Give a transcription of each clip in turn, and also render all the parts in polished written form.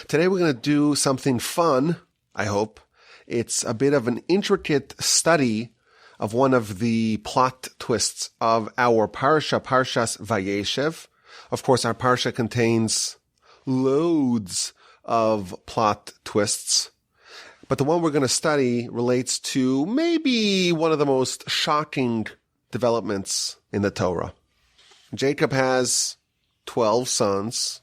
Today we're going to do something fun, I hope. It's a bit of an intricate study of one of the plot twists of our Parsha, Parshas Vayeishev. Of course, our Parsha contains loads of plot twists, but the one we're going to study relates to maybe one of the most shocking developments in the Torah. Jacob has 12 sons,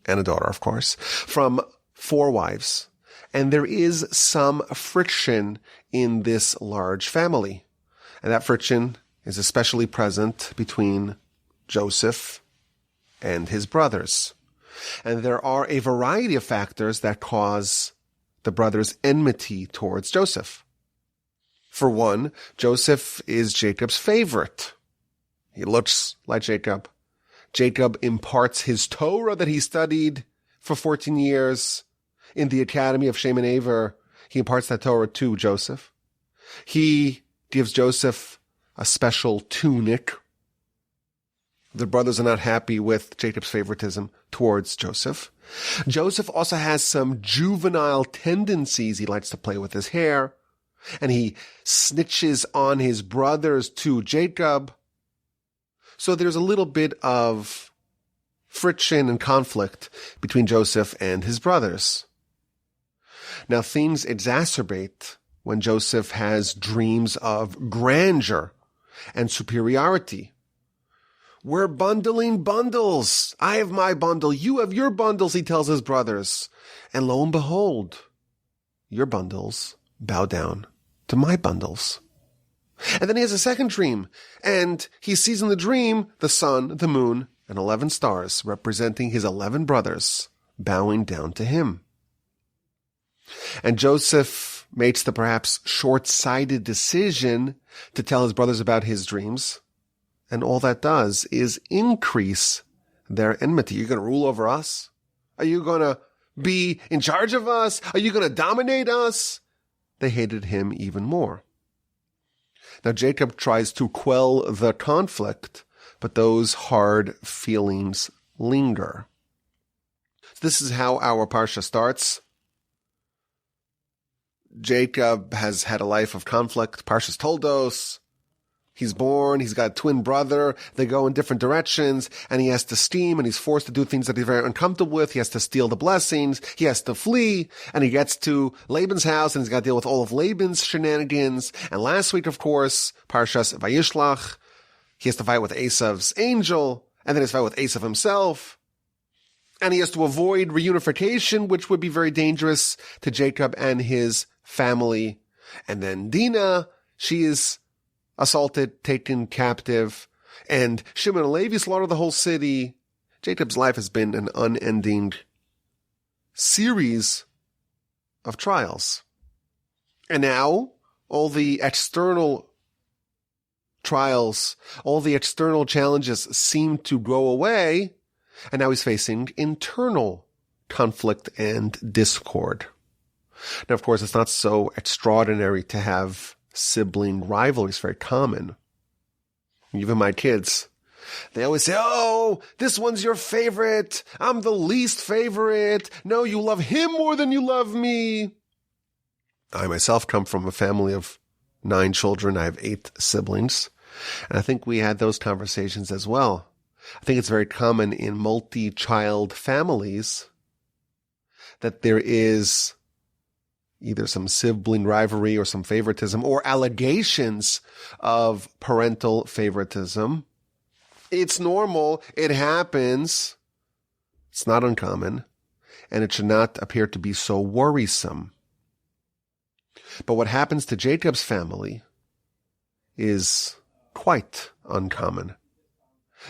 and a daughter, of course, from 4 wives. And there is some friction in this large family. And that friction is especially present between Joseph and his brothers. And there are a variety of factors that cause the brothers' enmity towards Joseph. For one, Joseph is Jacob's favorite. He looks like Jacob. Jacob imparts his Torah that he studied for 14 years in the academy of Shem and Aver. He imparts that Torah to Joseph. He gives Joseph a special tunic. The brothers are not happy with Jacob's favoritism towards Joseph. Joseph also has some juvenile tendencies. He likes to play with his hair, and he snitches on his brothers to Jacob. So there's a little bit of friction and conflict between Joseph and his brothers. Now things exacerbate when Joseph has dreams of grandeur and superiority. We're bundling bundles. I have my bundle. You have your bundles, he tells his brothers. And lo and behold, your bundles bow down to my bundles. And then he has a second dream, and he sees in the dream the sun, the moon, and 11 stars representing his 11 brothers bowing down to him. And Joseph makes the perhaps short-sighted decision to tell his brothers about his dreams. And all that does is increase their enmity. You're going to rule over us? Are you going to be in charge of us? Are you going to dominate us? They hated him even more. Now Jacob tries to quell the conflict, but those hard feelings linger. This is how our Parsha starts. Jacob has had a life of conflict. Parsha's Toldos. He's born, he's got a twin brother, they go in different directions, and he has to scheme, and he's forced to do things that he's very uncomfortable with. He has to steal the blessings, he has to flee, and he gets to Laban's house, and he's got to deal with all of Laban's shenanigans. And last week, of course, Parshas Vayishlach, he has to fight with Esav's angel, and then he has to fight with Esav himself. And he has to avoid reunification, which would be very dangerous to Jacob and his family. And then Dinah, she is assaulted, taken captive, and Shimon and Levi slaughter the whole city. Jacob's life has been an unending series of trials. And now, all the external trials, all the external challenges seem to go away, and now he's facing internal conflict and discord. Now, of course, it's not so extraordinary to have sibling rivalry. Is very common. Even my kids, they always say, oh, this one's your favorite. I'm the least favorite. No, you love him more than you love me. I myself come from a family of 9 children. I have 8 siblings. And I think we had those conversations as well. I think it's very common in multi-child families that there is either some sibling rivalry or some favoritism or allegations of parental favoritism. It's normal. It happens. It's not uncommon. And it should not appear to be so worrisome. But what happens to Jacob's family is quite uncommon.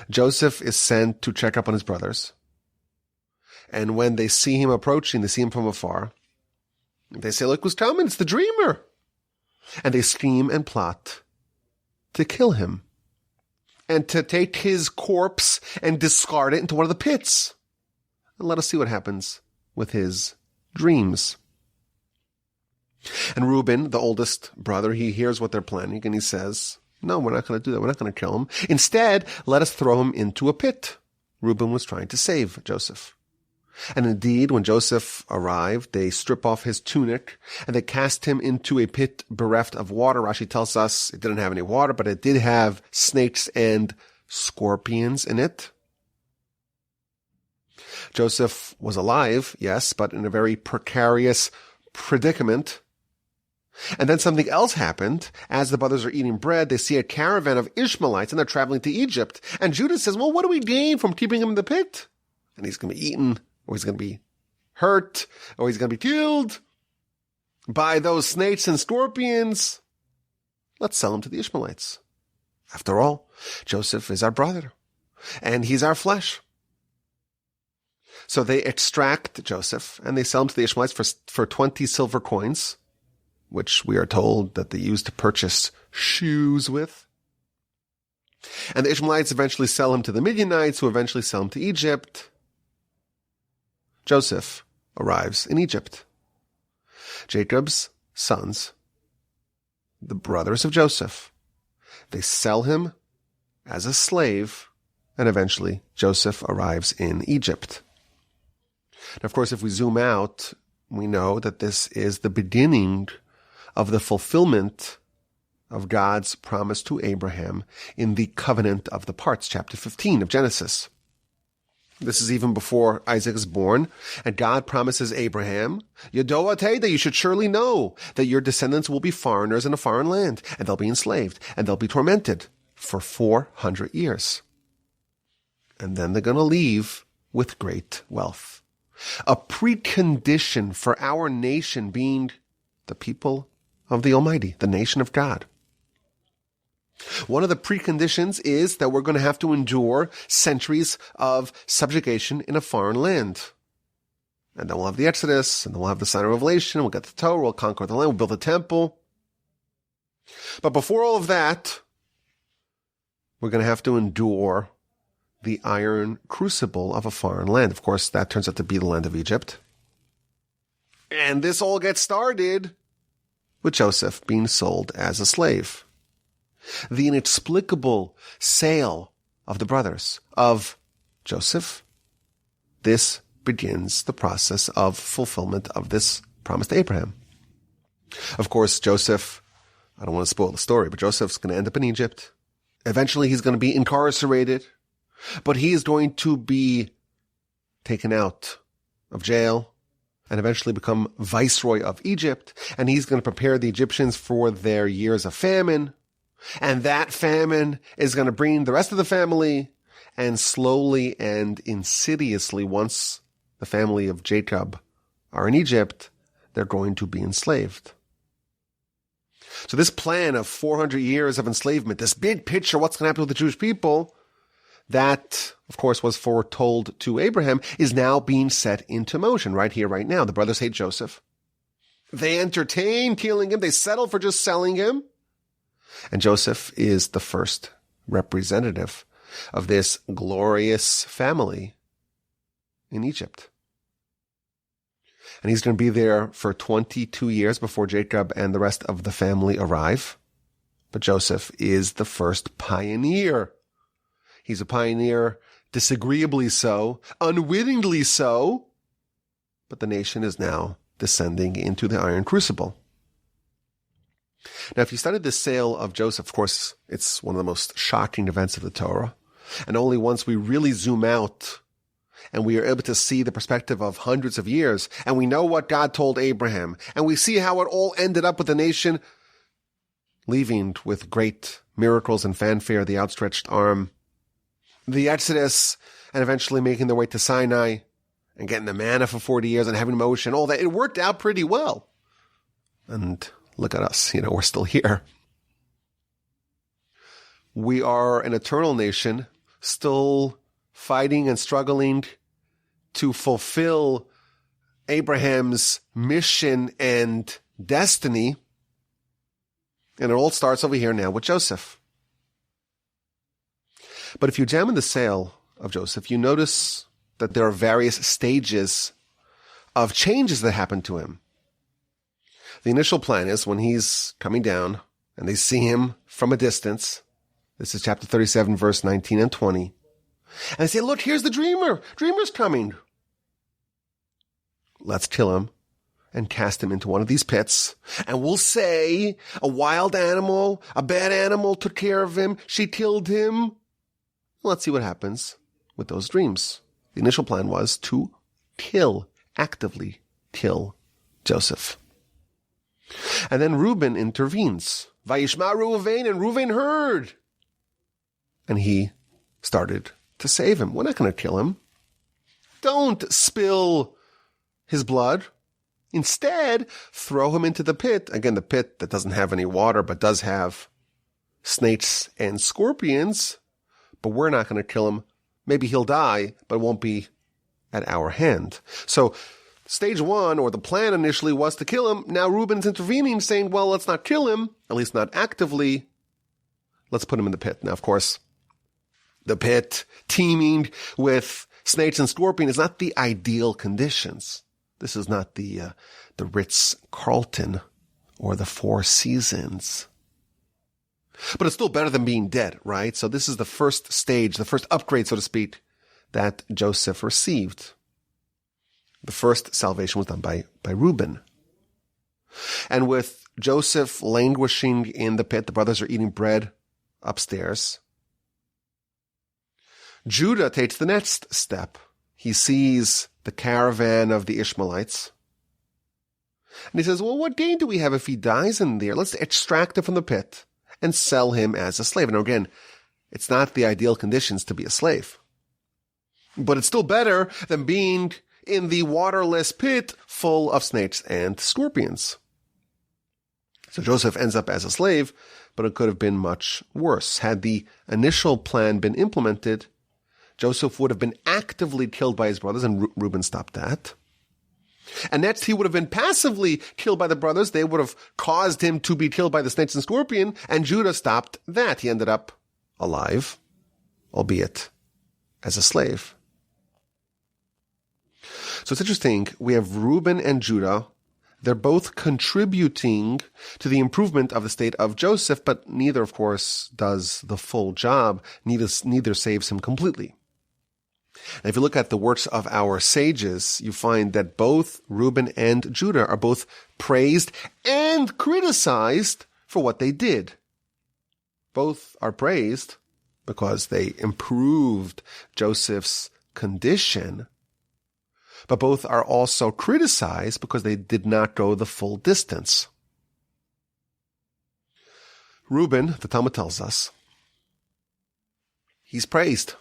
Joseph is sent to check up on his brothers. And when they see him approaching, they see him from afar. They say, look who's coming, it's the dreamer. And they scheme and plot to kill him and to take his corpse and discard it into one of the pits. And let us see what happens with his dreams. And Reuben, the oldest brother, he hears what they're planning and he says, no, we're not going to do that. We're not going to kill him. Instead, let us throw him into a pit. Reuben was trying to save Joseph. And indeed, when Joseph arrived, they strip off his tunic and they cast him into a pit bereft of water. Rashi tells us it didn't have any water, but it did have snakes and scorpions in it. Joseph was alive, yes, but in a very precarious predicament. And then something else happened. As the brothers are eating bread, they see a caravan of Ishmaelites and they're traveling to Egypt. And Judah says, well, what do we gain from keeping him in the pit? And he's going to be eaten, or he's going to be hurt, or he's going to be killed by those snakes and scorpions. Let's sell him to the Ishmaelites. After all, Joseph is our brother, and he's our flesh. So they extract Joseph, and they sell him to the Ishmaelites for 20 silver coins, which we are told that they used to purchase shoes with. And the Ishmaelites eventually sell him to the Midianites, who eventually sell him to Egypt. Joseph arrives in Egypt. Jacob's sons, the brothers of Joseph, they sell him as a slave, and eventually Joseph arrives in Egypt. Now, of course, if we zoom out, we know that this is the beginning of the fulfillment of God's promise to Abraham in the covenant of the parts, chapter 15 of Genesis. This is even before Isaac is born, and God promises Abraham, Yodoate, that you should surely know that your descendants will be foreigners in a foreign land, and they'll be enslaved, and they'll be tormented for 400 years. And then they're going to leave with great wealth. A precondition for our nation being the people of the Almighty, the nation of God. One of the preconditions is that we're going to have to endure centuries of subjugation in a foreign land. And then we'll have the Exodus, and then we'll have the sign of Revelation, we'll get the Torah, we'll conquer the land, we'll build a temple. But before all of that, we're going to have to endure the iron crucible of a foreign land. Of course, that turns out to be the land of Egypt. And this all gets started with Joseph being sold as a slave. The inexplicable sale of the brothers of Joseph, this begins the process of fulfillment of this promise to Abraham. Of course, Joseph, I don't want to spoil the story, but Joseph's going to end up in Egypt. Eventually, he's going to be incarcerated, but he is going to be taken out of jail and eventually become viceroy of Egypt. And he's going to prepare the Egyptians for their years of famine. And that famine is going to bring the rest of the family, and slowly and insidiously, once the family of Jacob are in Egypt, they're going to be enslaved. So this plan of 400 years of enslavement, this big picture, what's going to happen with the Jewish people, that, of course, was foretold to Abraham, is now being set into motion right here, right now. The brothers hate Joseph. They entertain killing him. They settle for just selling him. And Joseph is the first representative of this glorious family in Egypt. And he's going to be there for 22 years before Jacob and the rest of the family arrive. But Joseph is the first pioneer. He's a pioneer, disagreeably so, unwittingly so. But the nation is now descending into the iron crucible. Now, if you study the sale of Joseph, of course, it's one of the most shocking events of the Torah. And only once we really zoom out and we are able to see the perspective of hundreds of years, and we know what God told Abraham, and we see how it all ended up with the nation leaving with great miracles and fanfare, the outstretched arm, the Exodus, and eventually making their way to Sinai and getting the manna for 40 years and having Moshe and all that. It worked out pretty well. And look at us, we're still here. We are an eternal nation, still fighting and struggling to fulfill Abraham's mission and destiny. And it all starts over here now with Joseph. But if you examine the sale of Joseph, you notice that there are various stages of changes that happen to him. The initial plan is when he's coming down and they see him from a distance. This is chapter 37, verse 19 and 20. And they say, look, here's the dreamer. Dreamer's coming. let's kill him and cast him into one of these pits. And we'll say a wild animal, a bad animal took care of him. She killed him. Let's see what happens with those dreams. The initial plan was to actively kill Joseph. And then Reuben intervenes. Vayishma Reuven, and Reuven heard. And he started to save him. We're not going to kill him. Don't spill his blood. Instead, throw him into the pit. Again, the pit that doesn't have any water, but does have snakes and scorpions. But we're not going to kill him. Maybe he'll die, but it won't be at our hand. So stage one, or the plan initially, was to kill him. Now Reuben's intervening, saying, well, let's not kill him, at least not actively. Let's put him in the pit. Now, of course, the pit teeming with snakes and scorpions is not the ideal conditions. This is not the Ritz-Carlton or the Four Seasons. But it's still better than being dead, right? So this is the first stage, the first upgrade, so to speak, that Joseph received. The first salvation was done by Reuben. And with Joseph languishing in the pit, the brothers are eating bread upstairs. Judah takes the next step. He sees the caravan of the Ishmaelites. And he says, well, what gain do we have if he dies in there? Let's extract him from the pit and sell him as a slave. And again, it's not the ideal conditions to be a slave. But it's still better than being in the waterless pit full of snakes and scorpions. So Joseph ends up as a slave, but it could have been much worse. Had the initial plan been implemented, Joseph would have been actively killed by his brothers, and Reuben stopped that. And next, he would have been passively killed by the brothers. They would have caused him to be killed by the snakes and scorpion, and Judah stopped that. He ended up alive, albeit as a slave. So it's interesting. We have Reuben and Judah. They're both contributing to the improvement of the state of Joseph, but neither, of course, does the full job. Neither saves him completely. And if you look at the works of our sages, you find that both Reuben and Judah are both praised and criticized for what they did. Both are praised because they improved Joseph's condition, but both are also criticized because they did not go the full distance. Reuben, the Talmud tells us, he's praised.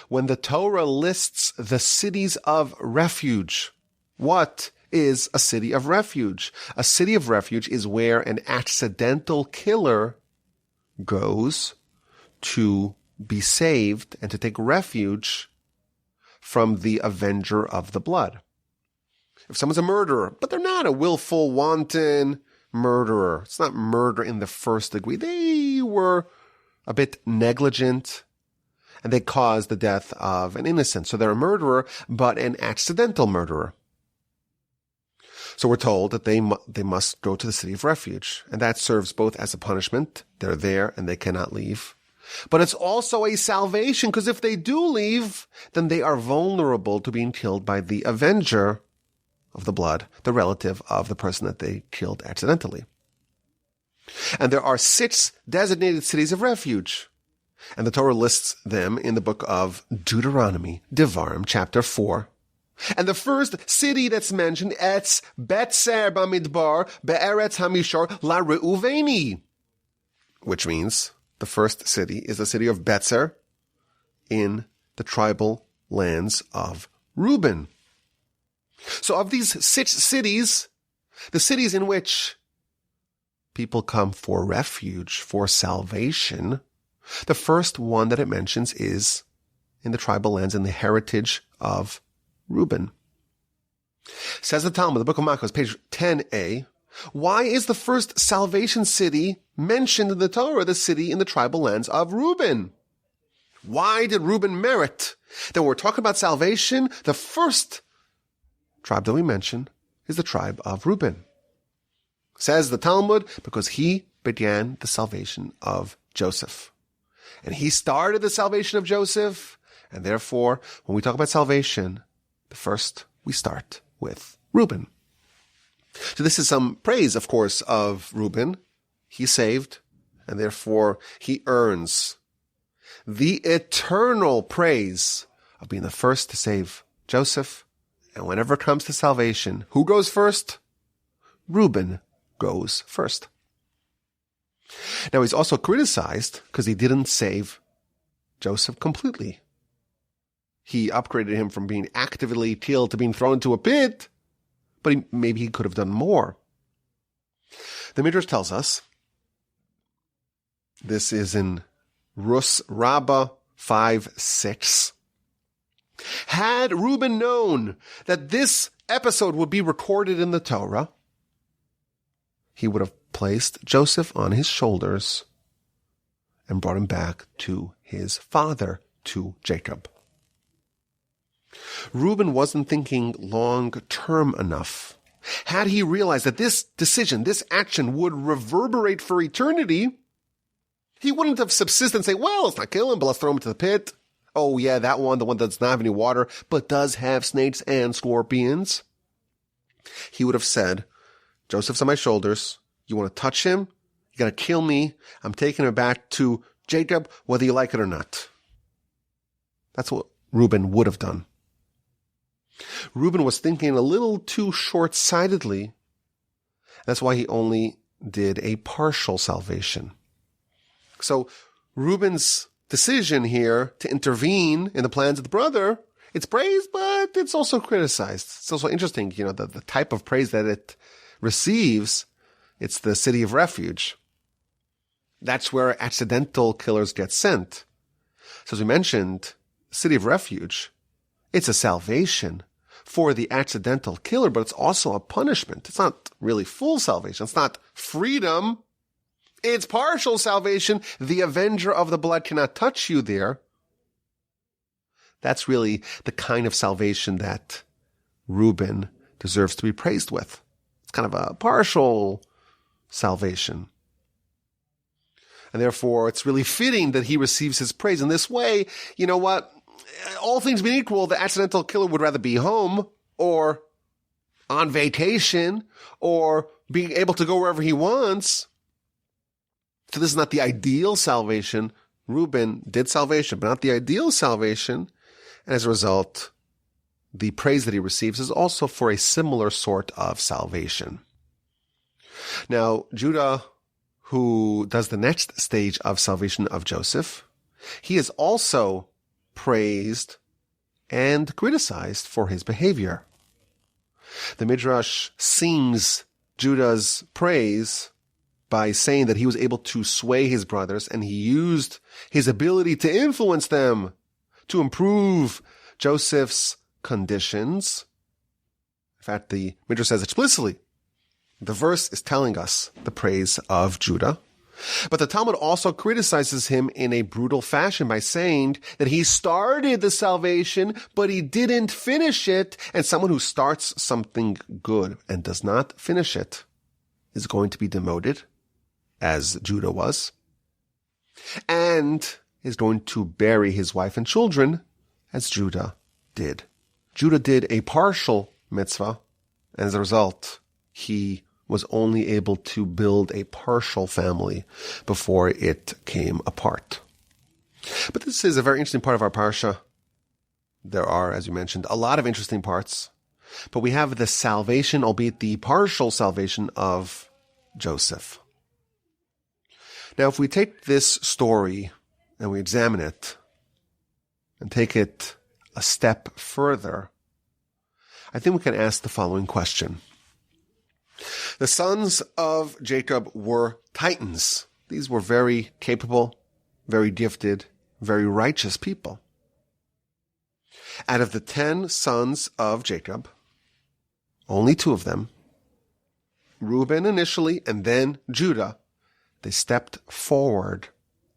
When the Torah lists the cities of refuge, what is a city of refuge? A city of refuge is where an accidental killer goes to be saved and to take refuge from the avenger of the blood. If someone's a murderer, but they're not a willful, wanton murderer, it's not murder in the first degree. They were a bit negligent, and they caused the death of an innocent. So they're a murderer, but an accidental murderer. So we're told that they must go to the city of refuge. And that serves both as a punishment. They're there and they cannot leave. But it's also a salvation, because if they do leave, then they are vulnerable to being killed by the avenger of the blood, the relative of the person that they killed accidentally. And there are 6 designated cities of refuge. And the Torah lists them in the book of Deuteronomy, Devarim, chapter 4. And the first city that's mentioned, it's Betzer Bamidbar, Be'eretz Hamishor La Reuveni, which means the first city is the city of Betzer in the tribal lands of Reuben. So of these 6 cities, the cities in which people come for refuge, for salvation, the first one that it mentions is in the tribal lands, in the heritage of Reuben. Says the Talmud, the book of Makos, page 10a, why is the first salvation city mentioned in the Torah, the city in the tribal lands of Reuben? Why did Reuben merit? Then when we're talking about salvation, the first tribe that we mention is the tribe of Reuben. Says the Talmud, because he began the salvation of Joseph. And he started the salvation of Joseph, and therefore, when we talk about salvation, But first, we start with Reuben. So this is some praise, of course, of Reuben. He's saved, and therefore he earns the eternal praise of being the first to save Joseph. And whenever it comes to salvation, who goes first? Reuben goes first. Now he's also criticized because he didn't save Joseph completely. He upgraded him from being actively killed to being thrown into a pit, but maybe he could have done more. The Midrash tells us, this is in Rus Rabbah 5:6. Had Reuben known that this episode would be recorded in the Torah, he would have placed Joseph on his shoulders and brought him back to his father, to Jacob. Reuben wasn't thinking long-term enough. Had he realized that this decision, this action would reverberate for eternity, he wouldn't have subsisted and say, well, let's not kill him, but let's throw him into the pit. Oh yeah, that one, the one that does not have any water, but does have snakes and scorpions. He would have said, Joseph's on my shoulders. You want to touch him? You got to kill me. I'm taking him back to Jacob, whether you like it or not. That's what Reuben would have done. Reuben was thinking a little too short-sightedly. That's why he only did a partial salvation. So Reuben's decision here to intervene in the plans of the brother, it's praised, but it's also criticized. It's also interesting, the type of praise that it receives. It's the city of refuge. That's where accidental killers get sent. So as we mentioned, city of refuge, it's a salvation for the accidental killer, but it's also a punishment. It's not really full salvation. It's not freedom. It's partial salvation. The avenger of the blood cannot touch you there. That's really the kind of salvation that Reuben deserves to be praised with. It's kind of a partial salvation. And therefore, it's really fitting that he receives his praise in this way. You know what? All things being equal, the accidental killer would rather be home or on vacation or being able to go wherever he wants. So this is not the ideal salvation. Reuben did salvation, but not the ideal salvation. And as a result, the praise that he receives is also for a similar sort of salvation. Now, Judah, who does the next stage of salvation of Joseph, he is also praised and criticized for his behavior. The Midrash sings Judah's praise by saying that he was able to sway his brothers and he used his ability to influence them to improve Joseph's conditions. In fact, the Midrash says explicitly, the verse is telling us the praise of Judah. But the Talmud also criticizes him in a brutal fashion by saying that he started the salvation, but he didn't finish it. And someone who starts something good and does not finish it is going to be demoted, as Judah was, and is going to bury his wife and children, as Judah did. Judah did a partial mitzvah, and as a result, he was only able to build a partial family before it came apart. But this is a very interesting part of our Parsha. There are, as you mentioned, a lot of interesting parts, but we have the salvation, albeit the partial salvation of Joseph. Now, if we take this story and we examine it and take it a step further, I think we can ask the following question. The sons of Jacob were titans. These were very capable, very gifted, very righteous people. Out of the 10 sons of Jacob, only 2 of them, Reuben initially and then Judah, they stepped forward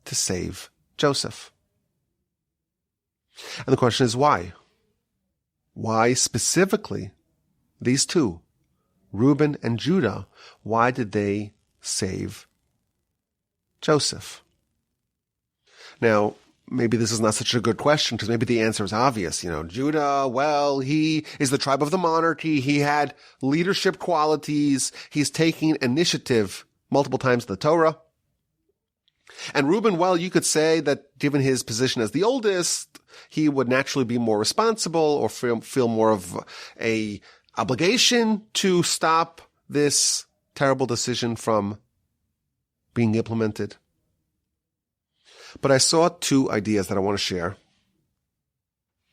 to save Joseph. And the question is why? Why specifically these 2? Reuben and Judah, why did they save Joseph? Now, maybe this is not such a good question because maybe the answer is obvious. Judah, well, he is the tribe of the monarchy. He had leadership qualities. He's taking initiative multiple times in the Torah. And Reuben, well, you could say that given his position as the oldest, he would naturally be more responsible or feel more of a obligation to stop this terrible decision from being implemented. But I saw two ideas that I want to share.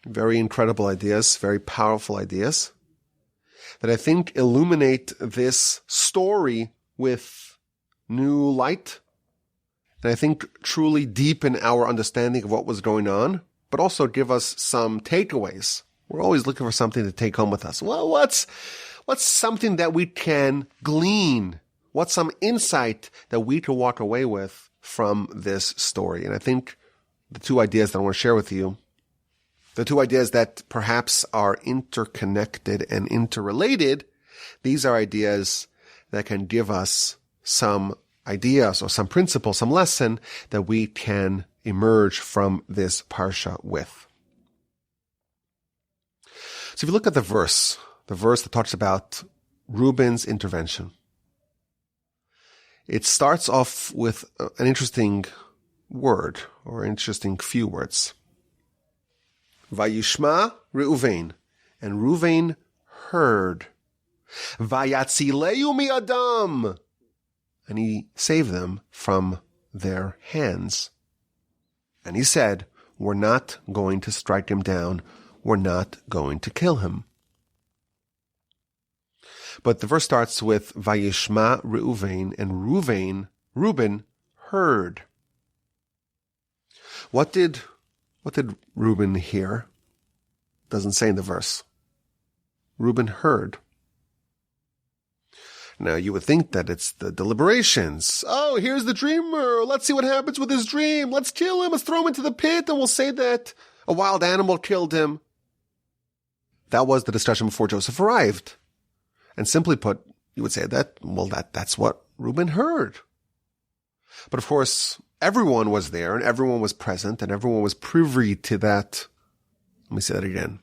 Very incredible ideas, very powerful ideas that I think illuminate this story with new light. And I think truly deepen our understanding of what was going on, but also give us some takeaways. We're always looking for something to take home with us. Well, what's something that we can glean? What's some insight that we can walk away with from this story? And I think the two ideas that I want to share with you, the two ideas that perhaps are interconnected and interrelated, these are ideas that can give us some ideas or some principle, some lesson that we can emerge from this Parsha with. So if you look at the verse that talks about Reuben's intervention, it starts off with an interesting word or interesting few words. Vayishma Reuven, and Reuven heard. Vayatzileu mi'adam, and he saved them from their hands. And he said, we're not going to strike him down. We're not going to kill him. But the verse starts with Vayishma Reuven, and Reuben heard. What did Reuben hear? Doesn't say in the verse. Reuben heard. Now, you would think that it's the deliberations. Oh, here's the dreamer. Let's see what happens with his dream. Let's kill him. Let's throw him into the pit, and we'll say that a wild animal killed him. That was the discussion before Joseph arrived. And simply put, you would say that's what Reuben heard. But of course, everyone was there, and everyone was present, and everyone was privy to that. Let me say that again.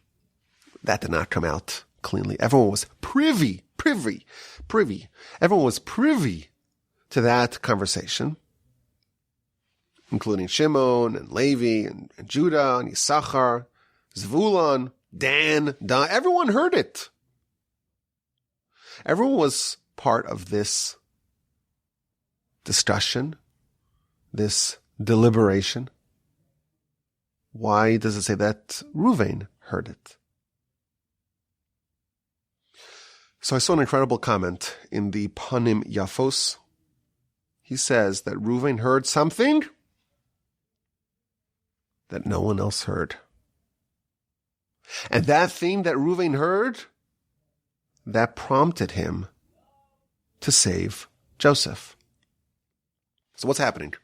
That did not come out cleanly. Everyone was privy. Everyone was privy to that conversation, including Shimon and Levi and Judah and Issachar, Zvulun, Dan. Everyone heard it. Everyone was part of this discussion, this deliberation. Why does it say that Reuven heard it? So I saw an incredible comment in the Panim Yafos. He says that Reuven heard something that no one else heard. And that thing that Reuven heard, that prompted him to save Joseph. So what's happening?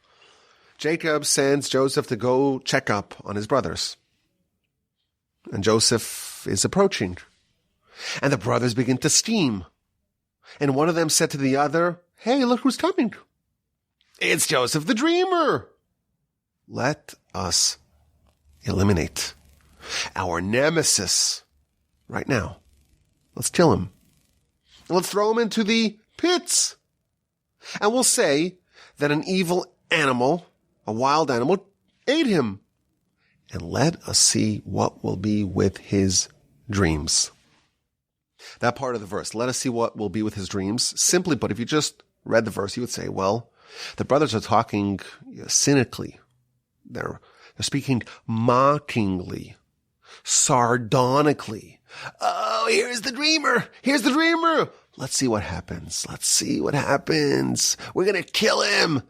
Jacob sends Joseph to go check up on his brothers. And Joseph is approaching. And the brothers begin to scheme. And one of them said to the other, hey, look who's coming. It's Joseph the dreamer. Let us eliminate our nemesis right now. Let's kill him. And let's throw him into the pits. And we'll say that an evil animal, a wild animal, ate him. And let us see what will be with his dreams. That part of the verse, let us see what will be with his dreams. Simply put, if you just read the verse, you would say, well, the brothers are talking cynically. They're speaking mockingly, sardonically. Oh, here's the dreamer. Here's the dreamer. Let's see what happens. Let's see what happens. We're going to kill him.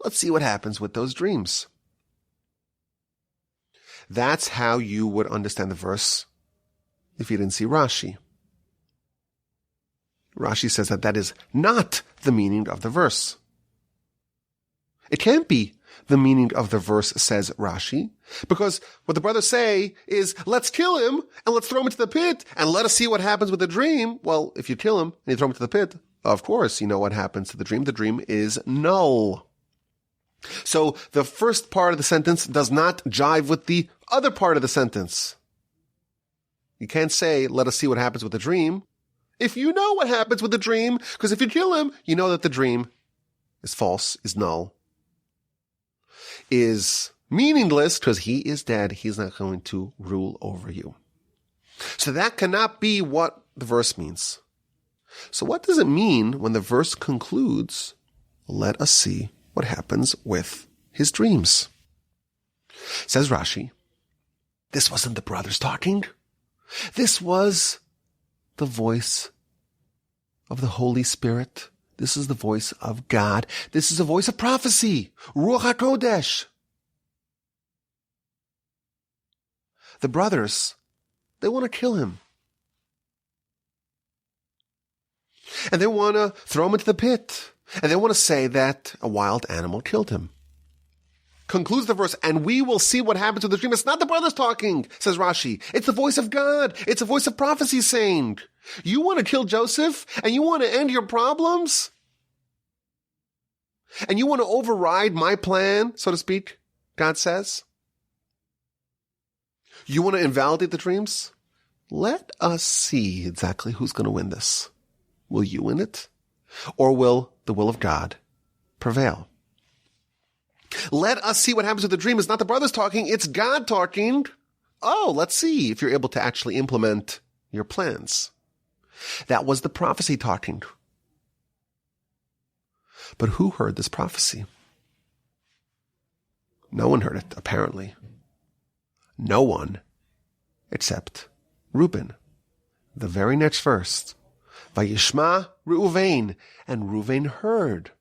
Let's see what happens with those dreams. That's how you would understand the verse if you didn't see Rashi. Rashi says that is not the meaning of the verse. It can't be the meaning of the verse, says Rashi, because what the brothers say is, let's kill him and let's throw him into the pit and let us see what happens with the dream. Well, if you kill him and you throw him into the pit, of course, you know what happens to the dream. The dream is null. So the first part of the sentence does not jive with the other part of the sentence. You can't say, let us see what happens with the dream, if you know what happens with the dream, because if you kill him, you know that the dream is false, is null, is meaningless, because he is dead. He's not going to rule over you. So that cannot be what the verse means. So what does it mean when the verse concludes, let us see what happens with his dreams? Says Rashi, this wasn't the brothers talking. This was the voice of the Holy Spirit. This is the voice of God. This is a voice of prophecy. Ruach HaKodesh. The brothers, they want to kill him. And they want to throw him into the pit. And they want to say that a wild animal killed him. Concludes the verse, and we will see what happens with the dream. It's not the brothers talking, says Rashi. It's the voice of God. It's a voice of prophecy saying, you want to kill Joseph and you want to end your problems? And you want to override my plan, so to speak, God says? You want to invalidate the dreams? Let us see exactly who's going to win this. Will you win it? Or will the will of God prevail? Let us see what happens with the dream. It's not the brothers talking, it's God talking. Oh, let's see if you're able to actually implement your plans. That was the prophecy talking. But who heard this prophecy? No one heard it, apparently. No one except Reuben. The very next verse. Vayishma Reuven, and Reuven heard.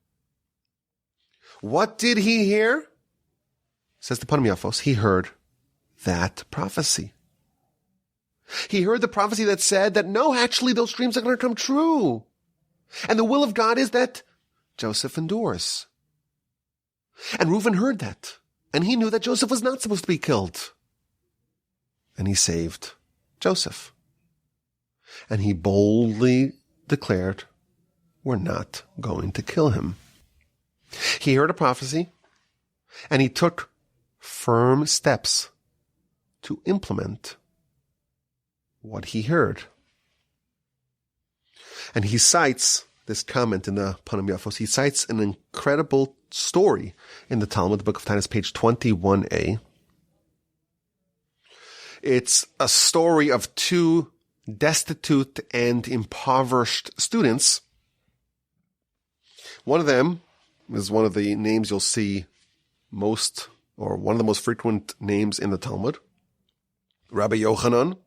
What did he hear? Says the Panim Yafos, he heard that prophecy. He heard the prophecy that said that no, actually those dreams are going to come true. And the will of God is that Joseph endures. And Reuben heard that. And he knew that Joseph was not supposed to be killed. And he saved Joseph. And he boldly declared, we're not going to kill him. He heard a prophecy, and he took firm steps to implement what he heard. And he cites this comment in the Panim Yafos. He cites an incredible story in the Talmud, the Book of Tanis, page 21a. It's a story of two destitute and impoverished students. One of them is one of the names you'll see most, or one of the most frequent names in the Talmud, Rabbi Yochanan.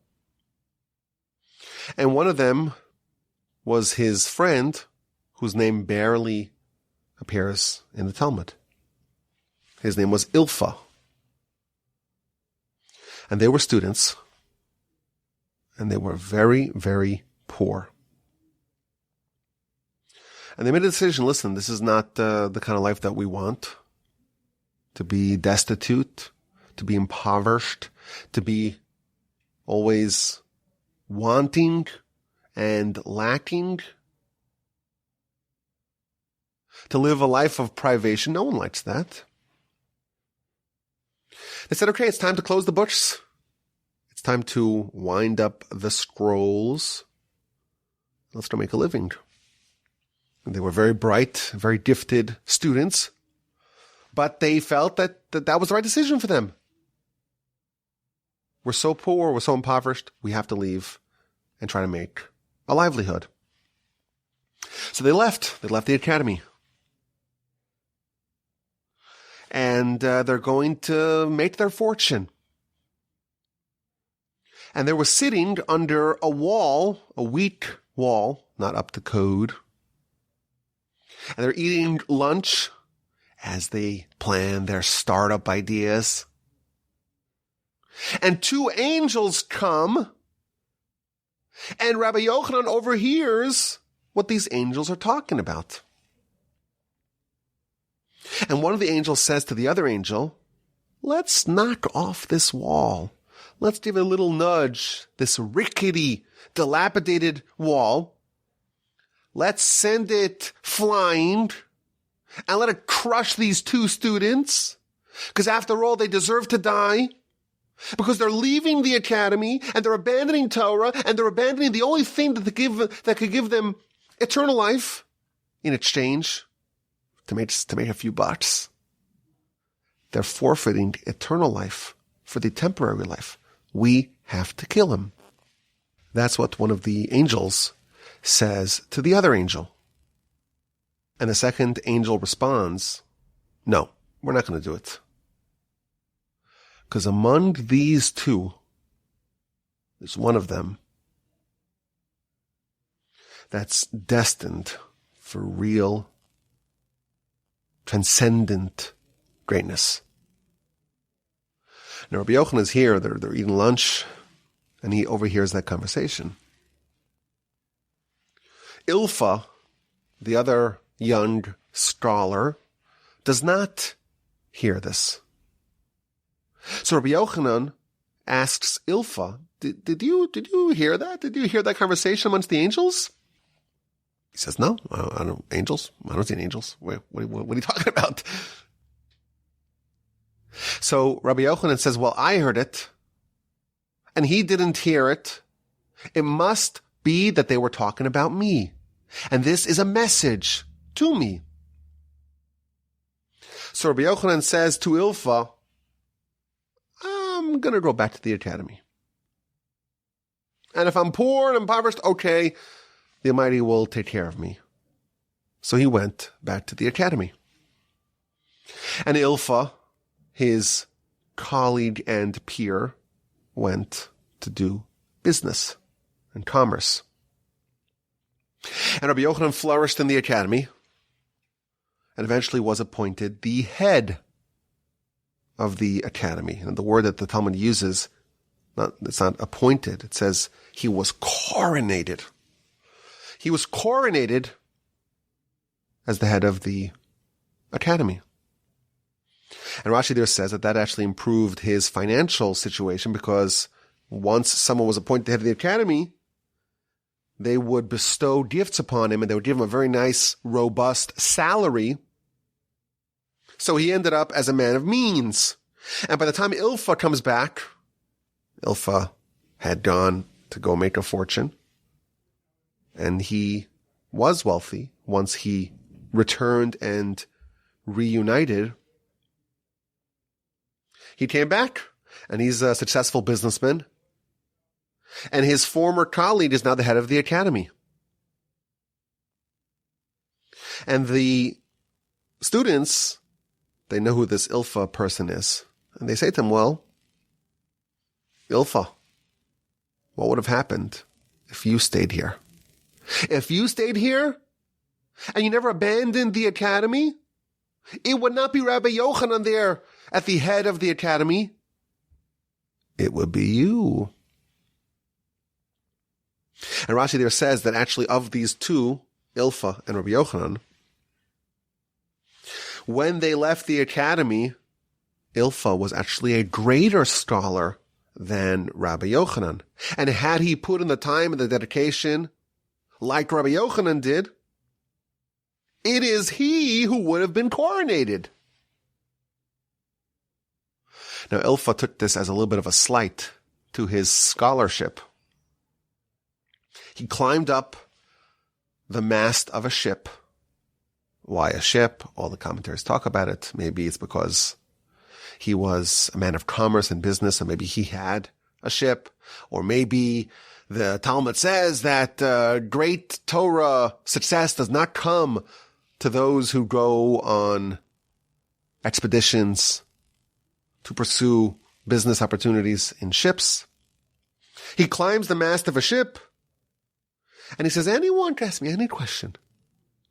And one of them was his friend, whose name barely appears in the Talmud. His name was Ilfa. And they were students, and they were very, very poor. And they made a decision, listen, this is not the kind of life that we want. To be destitute, to be impoverished, to be always wanting and lacking. To live a life of privation. No one likes that. They said, okay, it's time to close the books. It's time to wind up the scrolls. Let's go make a living. And they were very bright, very gifted students, but they felt that was the right decision for them. We're so poor, we're so impoverished, we have to leave and try to make a livelihood. So they left. They left the academy. And they're going to make their fortune. And they were sitting under a wall, a weak wall, not up to code. And they're eating lunch as they plan their startup ideas. And two angels come, and Rabbi Yochanan overhears what these angels are talking about. And one of the angels says to the other angel, let's knock off this wall. Let's give it a little nudge, this rickety, dilapidated wall. Let's send it flying, and let it crush these two students, because after all, they deserve to die, because they're leaving the academy, and they're abandoning Torah, and they're abandoning the only thing that could give them eternal life in exchange to make a few bucks. They're forfeiting eternal life for the temporary life. We have to kill him. That's what one of the angels says to the other angel. And the second angel responds, no, we're not going to do it. Because among these two, there's one of them that's destined for real, transcendent greatness. Now, Rabbi Yochanan is here, they're eating lunch, and he overhears that conversation. Ilfa, the other young scholar, does not hear this. So Rabbi Yochanan asks Ilfa, did you hear that? Did you hear that conversation amongst the angels? He says, no, I don't, angels? I don't see any angels. What are you talking about? So Rabbi Yochanan says, well, I heard it, and he didn't hear it. It must be that they were talking about me. And this is a message to me. So Rabbi Yochanan says to Ilfa, I'm going to go back to the academy. And if I'm poor and impoverished, okay, the Almighty will take care of me. So he went back to the academy. And Ilfa, his colleague and peer, went to do business and commerce. And Rabbi Yochanan flourished in the academy and eventually was appointed the head of the academy. And the word that the Talmud uses, it's not appointed. It says he was coronated. He was coronated as the head of the academy. And Rashi there says that actually improved his financial situation, because once someone was appointed head of the academy, they would bestow gifts upon him and they would give him a very nice, robust salary. So he ended up as a man of means. And by the time Ilfa comes back, Ilfa had gone to go make a fortune. And he was wealthy once he returned and reunited. He came back, and he's a successful businessman. And his former colleague is now the head of the academy. And the students, they know who this Ilfa person is. And they say to him, well, Ilfa, what would have happened if you stayed here? If you stayed here and you never abandoned the academy, it would not be Rabbi Yochanan there at the head of the academy. It would be you. And Rashi there says that actually of these two, Ilfa and Rabbi Yochanan, when they left the academy, Ilfa was actually a greater scholar than Rabbi Yochanan. And had he put in the time and the dedication like Rabbi Yochanan did, it is he who would have been coronated. Now, Ilfa took this as a little bit of a slight to his scholarship. He climbed up the mast of a ship. Why a ship? All the commentaries talk about it. Maybe it's because he was a man of commerce and business, and maybe he had a ship. Or maybe the Talmud says that great Torah success does not come to those who go on expeditions to pursue business opportunities in ships. He climbs the mast of a ship, and he says, anyone can ask me any question.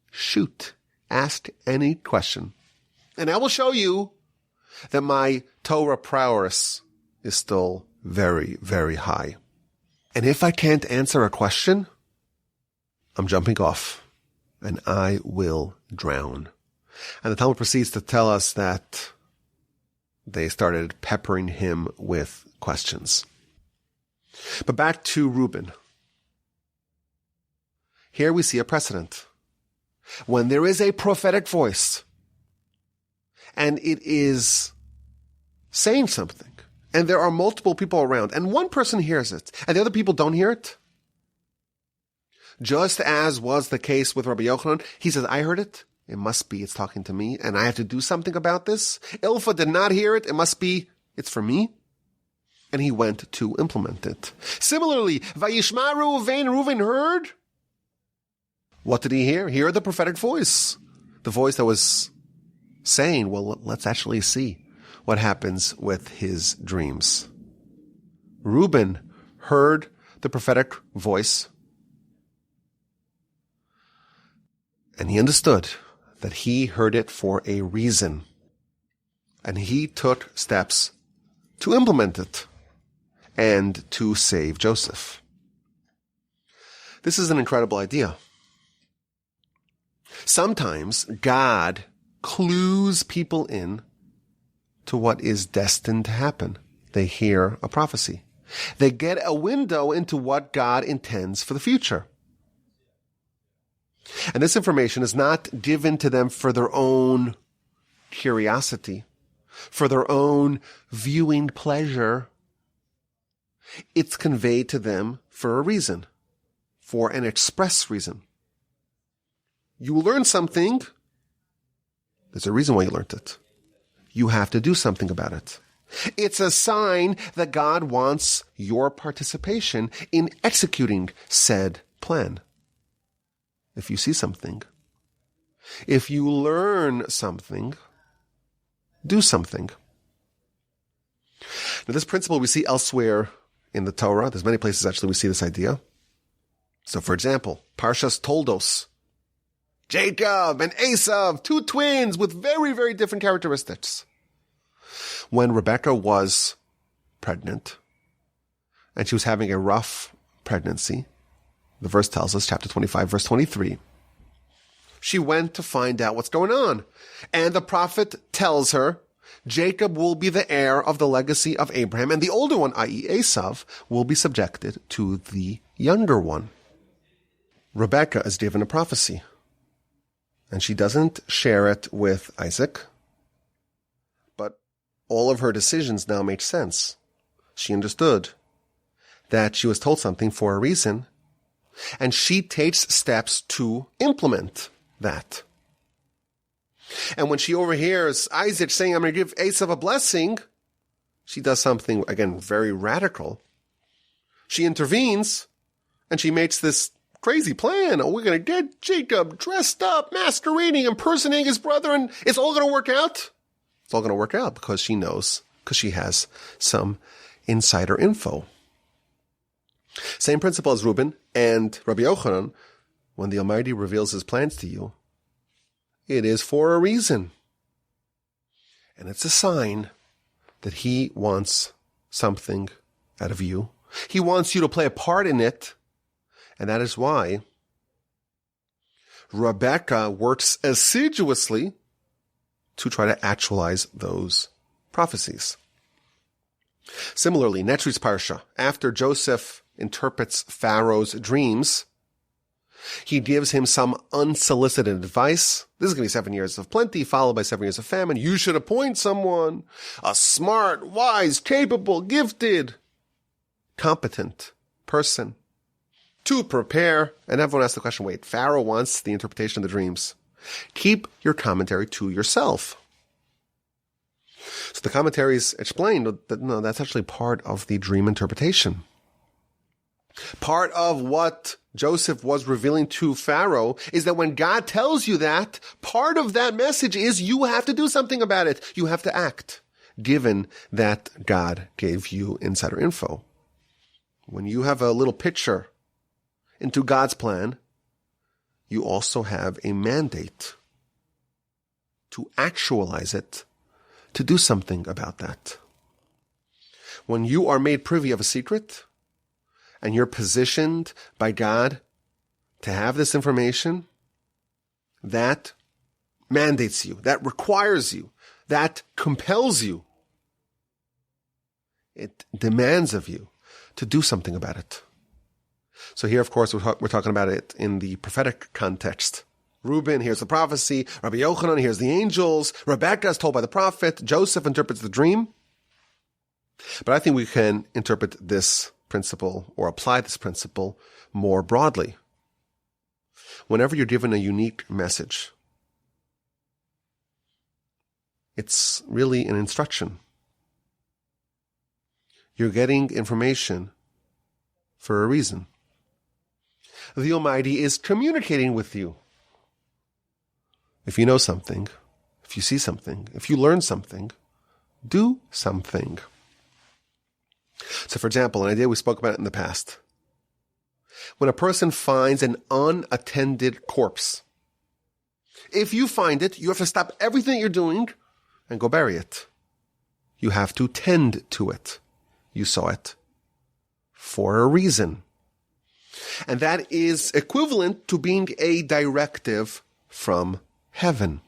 Shoot. Ask any question. And I will show you that my Torah prowess is still very, very high. And if I can't answer a question, I'm jumping off, and I will drown. And the Talmud proceeds to tell us that they started peppering him with questions. But back to Reuben. Here we see a precedent. When there is a prophetic voice, and it is saying something. And there are multiple people around, and one person hears it, and the other people don't hear it. Just as was the case with Rabbi Yochanan, he says, I heard it. It must be it's talking to me, and I have to do something about this. Ilfa did not hear it. It must be it's for me. And he went to implement it. Similarly, Vayishma Reuben heard. What did he hear? He heard the prophetic voice. The voice that was saying, well, let's actually see what happens with his dreams. Reuben heard the prophetic voice, and he understood that he heard it for a reason. And he took steps to implement it and to save Joseph. This is an incredible idea. Sometimes God clues people in to what is destined to happen. They hear a prophecy. They get a window into what God intends for the future. And this information is not given to them for their own curiosity, for their own viewing pleasure. It's conveyed to them for a reason, for an express reason. You learn something. There's a reason why you learned it. You have to do something about it. It's a sign that God wants your participation in executing said plan. If you see something, if you learn something, do something. Now, this principle we see elsewhere in the Torah. There's many places actually we see this idea. So, for example, Parshas Toldos, Jacob and Esav, two twins with very, very different characteristics. When Rebekah was pregnant, and she was having a rough pregnancy, the verse tells us, chapter 25, verse 23, she went to find out what's going on. And the prophet tells her, Jacob will be the heir of the legacy of Abraham, and the older one, i.e. Esav, will be subjected to the younger one. Rebekah is given a prophecy, and she doesn't share it with Isaac, but all of her decisions now make sense. She understood that she was told something for a reason, and she takes steps to implement that. And when she overhears Isaac saying, I'm going to give Esav a blessing, she does something, again, very radical. She intervenes, and she makes this crazy plan. Oh, we're going to get Jacob dressed up, masquerading, impersonating his brother, and it's all going to work out. It's all going to work out because she knows, because she has some insider info. Same principle as Reuben and Rabbi Yochanan. When the Almighty reveals his plans to you, it is for a reason. And it's a sign that he wants something out of you. He wants you to play a part in it. And that is why Rebekah works assiduously to try to actualize those prophecies. Similarly, next week's Parsha, after Joseph interprets Pharaoh's dreams, he gives him some unsolicited advice. This is going to be 7 years of plenty, followed by 7 years of famine. You should appoint someone, a smart, wise, capable, gifted, competent person to prepare. And everyone asks the question, wait, Pharaoh wants the interpretation of the dreams. Keep your commentary to yourself. So the commentaries explain that no, that's actually part of the dream interpretation. Part of what Joseph was revealing to Pharaoh is that when God tells you that, part of that message is you have to do something about it. You have to act, given that God gave you insider info. When you have a little picture into God's plan, you also have a mandate to actualize it, to do something about that. When you are made privy of a secret, and you're positioned by God to have this information, that mandates you, that requires you, that compels you. It demands of you to do something about it. So here, of course, we're talking about it in the prophetic context Reuben hears the prophecy. Rabbi Yochanan hears the angels. Rebecca is told by the prophet. Joseph interprets the dream. But I think we can interpret this principle or apply this principle more broadly. Whenever you're given a unique message, it's really an instruction. You're getting information for a reason. The Almighty is communicating with you. If you know something, if you see something, if you learn something, do something. So, for example, an idea we spoke about in the past. When a person finds an unattended corpse, if you find it, you have to stop everything you're doing and go bury it. You have to tend to it. You saw it for a reason. And that is equivalent to being a directive from heaven.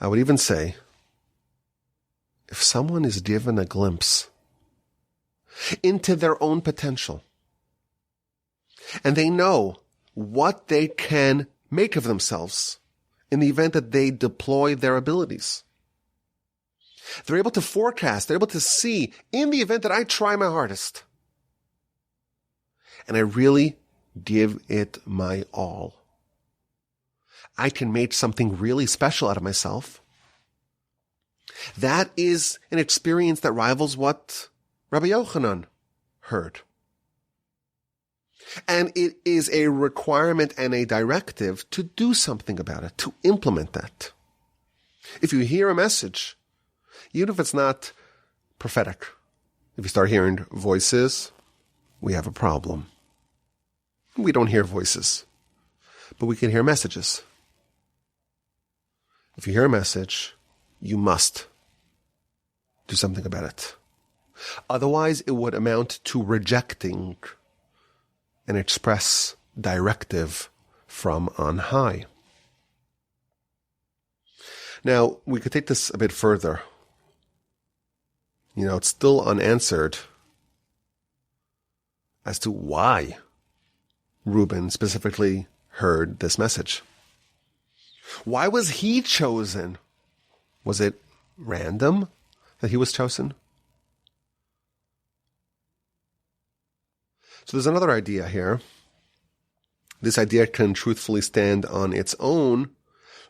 I would even say, if someone is given a glimpse into their own potential, and they know what they can make of themselves in the event that they deploy their abilities, they're able to forecast, they're able to see in the event that I try my hardest, and I really give it my all, I can make something really special out of myself. That is an experience that rivals what Rabbi Yochanan heard. And it is a requirement and a directive to do something about it, to implement that. If you hear a message, even if it's not prophetic, if you start hearing voices, we have a problem. We don't hear voices, but we can hear messages. If you hear a message, you must do something about it. Otherwise, it would amount to rejecting an express directive from on high. Now, we could take this a bit further. It's still unanswered as to why Reuben specifically heard this message. Why was he chosen? Was it random that he was chosen? So there's another idea here. This idea can truthfully stand on its own,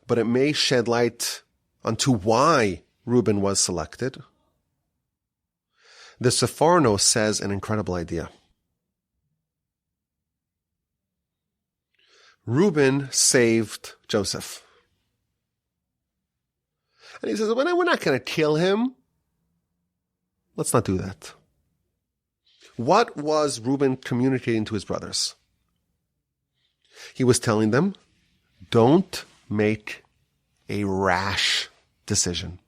but it may shed light onto why Reuben was selected. The Sepharno says an incredible idea. Reuben saved Joseph. And he says, well, we're not going to kill him. Let's not do that. What was Reuben communicating to his brothers? He was telling them, don't make a rash decision.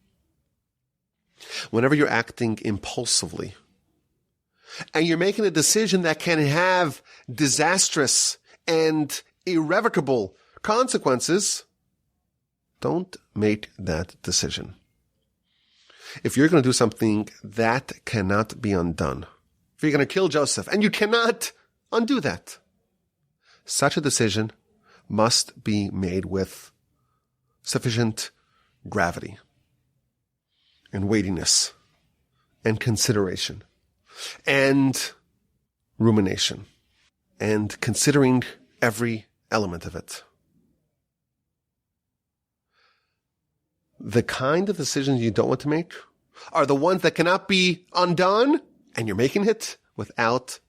Whenever you're acting impulsively, and you're making a decision that can have disastrous and irrevocable consequences, don't make that decision. If you're going to do something that cannot be undone, if you're going to kill Joseph and you cannot undo that, such a decision must be made with sufficient gravity and weightiness and consideration and rumination and considering every element of it. The kind of decisions you don't want to make are the ones that cannot be undone, and you're making it without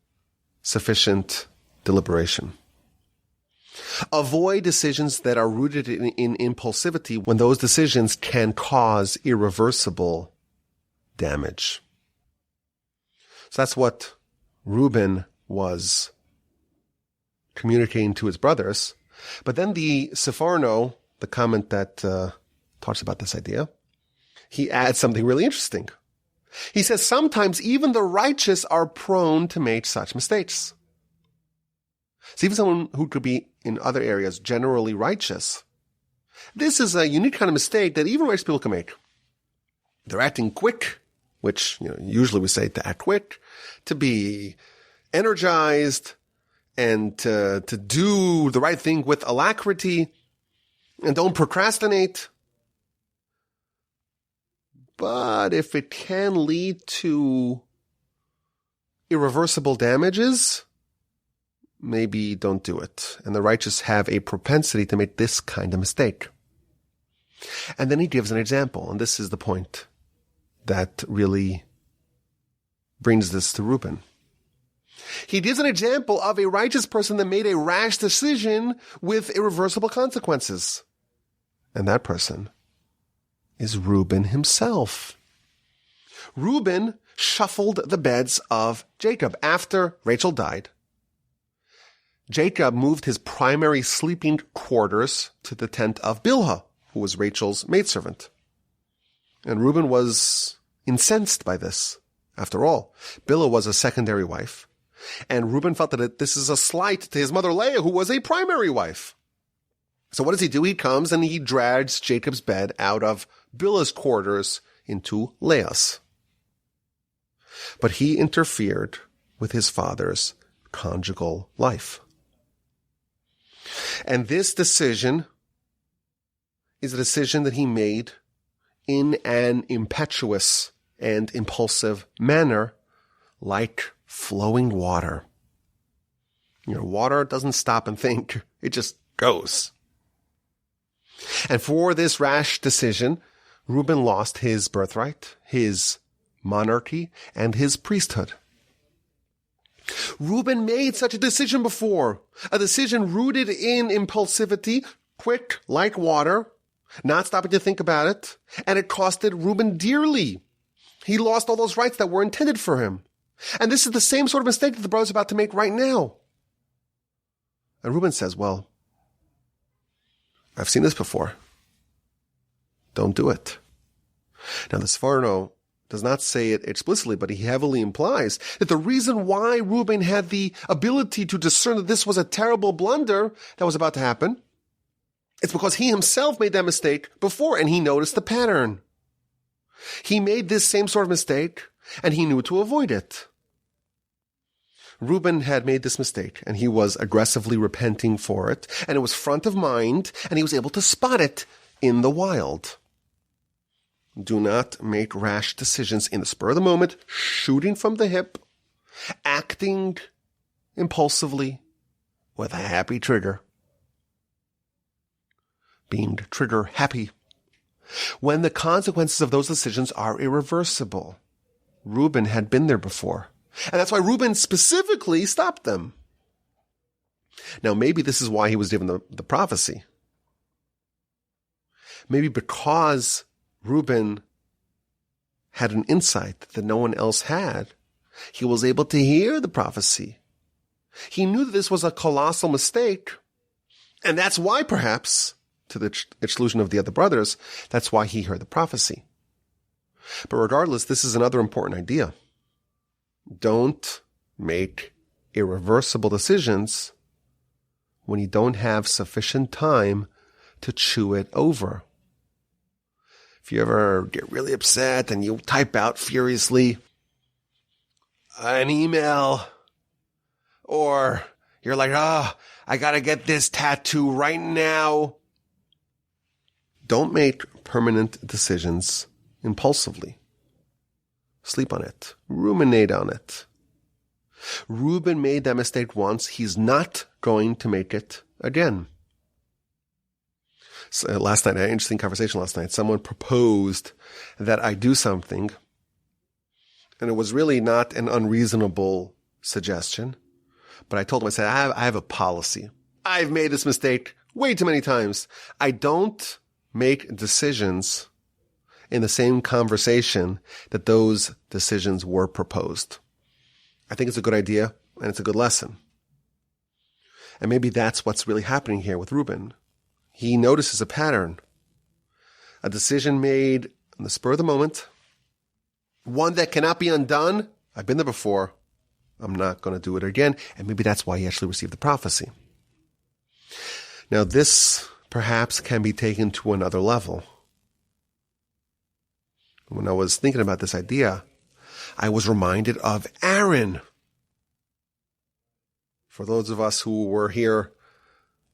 sufficient deliberation. Avoid decisions that are rooted in impulsivity when those decisions can cause irreversible damage. So that's what Reuben was communicating to his brothers. But then the Sepharno, the comment that talks about this idea, he adds something really interesting. He says sometimes even the righteous are prone to make such mistakes. So even someone who could be in other areas generally righteous, this is a unique kind of mistake that even righteous people can make. They're acting quick, which usually we say to act quick, to be energized, and to do the right thing with alacrity and don't procrastinate. But if it can lead to irreversible damages, maybe don't do it. And the righteous have a propensity to make this kind of mistake. And then he gives an example, and this is the point that really brings this to Reuben. He gives an example of a righteous person that made a rash decision with irreversible consequences. And that person is Reuben himself. Reuben shuffled the beds of Jacob after Rachel died. Jacob moved his primary sleeping quarters to the tent of Bilhah, who was Rachel's maidservant. And Reuben was incensed by this. After all, Bilhah was a secondary wife, and Reuben felt that this is a slight to his mother Leah, who was a primary wife. So what does he do? He comes and he drags Jacob's bed out of Bilhah's quarters into Leah's. But he interfered with his father's conjugal life. And this decision is a decision that he made in an impetuous and impulsive manner, like flowing water. Water doesn't stop and think. It just goes. And for this rash decision, Reuben lost his birthright, his monarchy, and his priesthood. Reuben made such a decision before, a decision rooted in impulsivity, quick like water, not stopping to think about it, and it costed Reuben dearly. He lost all those rights that were intended for him. And this is the same sort of mistake that the brother's about to make right now. And Reuben says, well, I've seen this before. Don't do it. Now, the Sforno does not say it explicitly, but he heavily implies that the reason why Reuben had the ability to discern that this was a terrible blunder that was about to happen, it's because he himself made that mistake before, and he noticed the pattern. He made this same sort of mistake, and he knew to avoid it. Reuben had made this mistake, and he was aggressively repenting for it, and it was front of mind, and he was able to spot it in the wild. Do not make rash decisions in the spur of the moment, shooting from the hip, acting impulsively with a happy trigger. Being trigger happy. When the consequences of those decisions are irreversible. Reuben had been there before. And that's why Reuben specifically stopped them. Now, maybe this is why he was given the prophecy. Maybe because Reuben had an insight that no one else had, he was able to hear the prophecy. He knew that this was a colossal mistake, and that's why, perhaps, to the exclusion of the other brothers, that's why he heard the prophecy. But regardless, this is another important idea. Don't make irreversible decisions when you don't have sufficient time to chew it over. If you ever get really upset and you type out furiously an email, or you're like, I gotta get this tattoo right now. Don't make permanent decisions impulsively. Sleep on it. Ruminate on it. Reuben made that mistake once. He's not going to make it again. So last night, I had an interesting conversation last night. Someone proposed that I do something, and it was really not an unreasonable suggestion. But I told him, I said, I have a policy. I've made this mistake way too many times. I don't make decisions in the same conversation that those decisions were proposed. I think it's a good idea, and it's a good lesson. And maybe that's what's really happening here with Reuben. He notices a pattern, a decision made on the spur of the moment, one that cannot be undone. I've been there before. I'm not going to do it again. And maybe that's why he actually received the prophecy. Now, this perhaps can be taken to another level. When I was thinking about this idea, I was reminded of Aaron For those of us who were here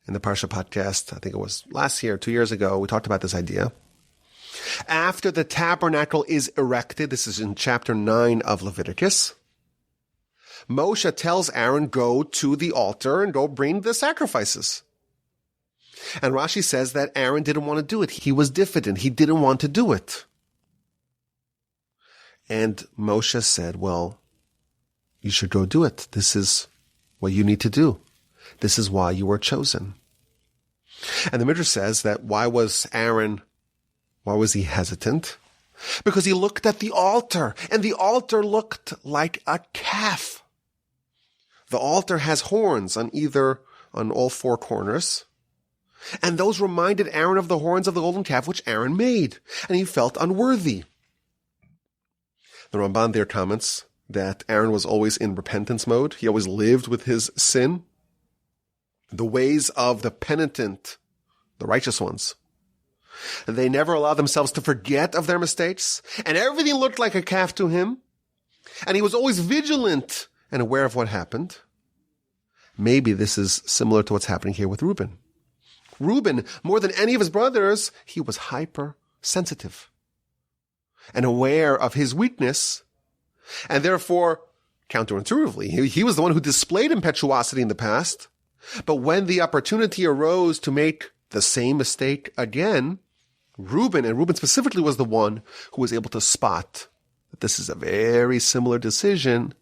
in the Parsha podcast, I think it was last year, 2 years ago, we talked about this idea. After the tabernacle is erected, this is in chapter 9 of Leviticus, Moshe tells Aaron, go to the altar and go bring the sacrifices. And Rashi says that Aaron didn't want to do it. He was diffident. He didn't want to do it. And Moshe said, well, you should go do it. This is what you need to do. This is why you were chosen. And the Midrash says that why was he hesitant? Because he looked at the altar, and the altar looked like a calf. The altar has horns on all four corners. And those reminded Aaron of the horns of the golden calf which Aaron made, and he felt unworthy. The Ramban there comments that Aaron was always in repentance mode. He always lived with his sin. The ways of the penitent, the righteous ones, they never allowed themselves to forget of their mistakes, and everything looked like a calf to him, and he was always vigilant and aware of what happened. Maybe this is similar to what's happening here with Reuben. Reuben, more than any of his brothers, he was hypersensitive and aware of his weakness, and therefore, counterintuitively, he was the one who displayed impetuosity in the past, but when the opportunity arose to make the same mistake again, Reuben specifically was the one who was able to spot that this is a very similar decision,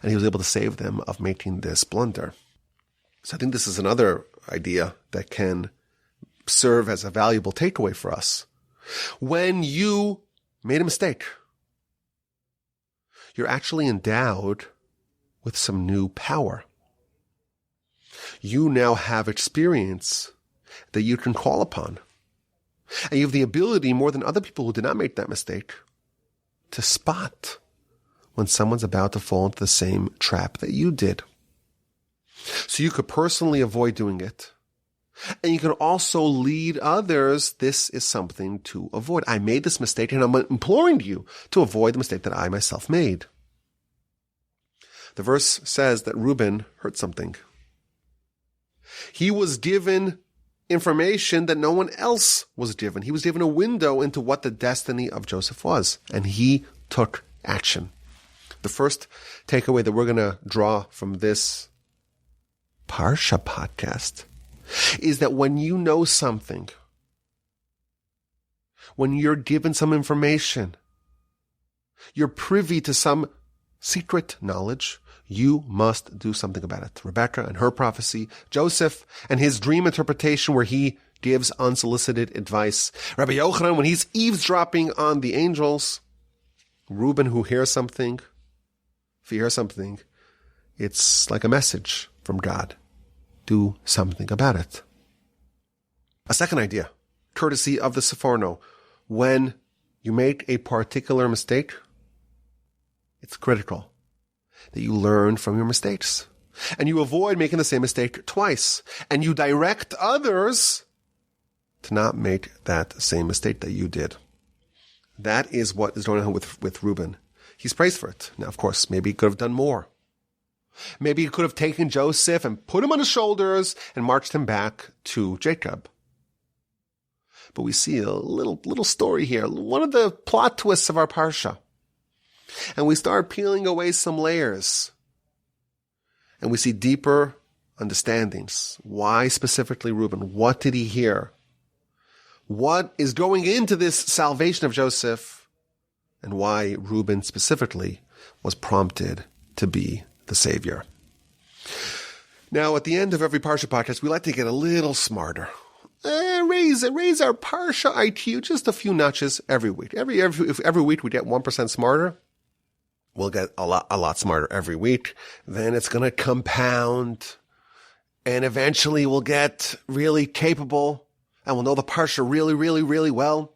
and he was able to save them of making this blunder. So I think this is another idea that can serve as a valuable takeaway for us. When you made a mistake, you're actually endowed with some new power. You now have experience that you can call upon. And you have the ability, more than other people who did not make that mistake, to spot when someone's about to fall into the same trap that you did. So you could personally avoid doing it. And you can also lead others. This is something to avoid. I made this mistake, and I'm imploring you to avoid the mistake that I myself made. The verse says that Reuben heard something. He was given information that no one else was given. He was given a window into what the destiny of Joseph was, and he took action. The first takeaway that we're going to draw from this Parsha podcast is that when you know something, when you're given some information, you're privy to some secret knowledge, you must do something about it. Rebecca and her prophecy, Joseph and his dream interpretation where he gives unsolicited advice, Rabbi Yochanan when he's eavesdropping on the angels, Reuben who hears something. If you hear something, it's like a message from God. Do something about it. A second idea, courtesy of the Seforno. When you make a particular mistake, it's critical that you learn from your mistakes. And you avoid making the same mistake twice. And you direct others to not make that same mistake that you did. That is what is going on with Reuben. He's praised for it. Now, of course, maybe he could have done more. Maybe he could have taken Joseph and put him on his shoulders and marched him back to Jacob. But we see a little story here, one of the plot twists of our Parsha. And we start peeling away some layers. And we see deeper understandings. Why specifically Reuben? What did he hear? What is going into this salvation of Joseph? And why Reuben specifically was prompted to be the Savior. Now, at the end of every Parsha podcast, we like to get a little smarter. Raise our Parsha IQ just a few notches every week. If every week we get 1% smarter, we'll get a lot smarter every week. Then it's going to compound, and eventually we'll get really capable, and we'll know the Parsha really, really, really well.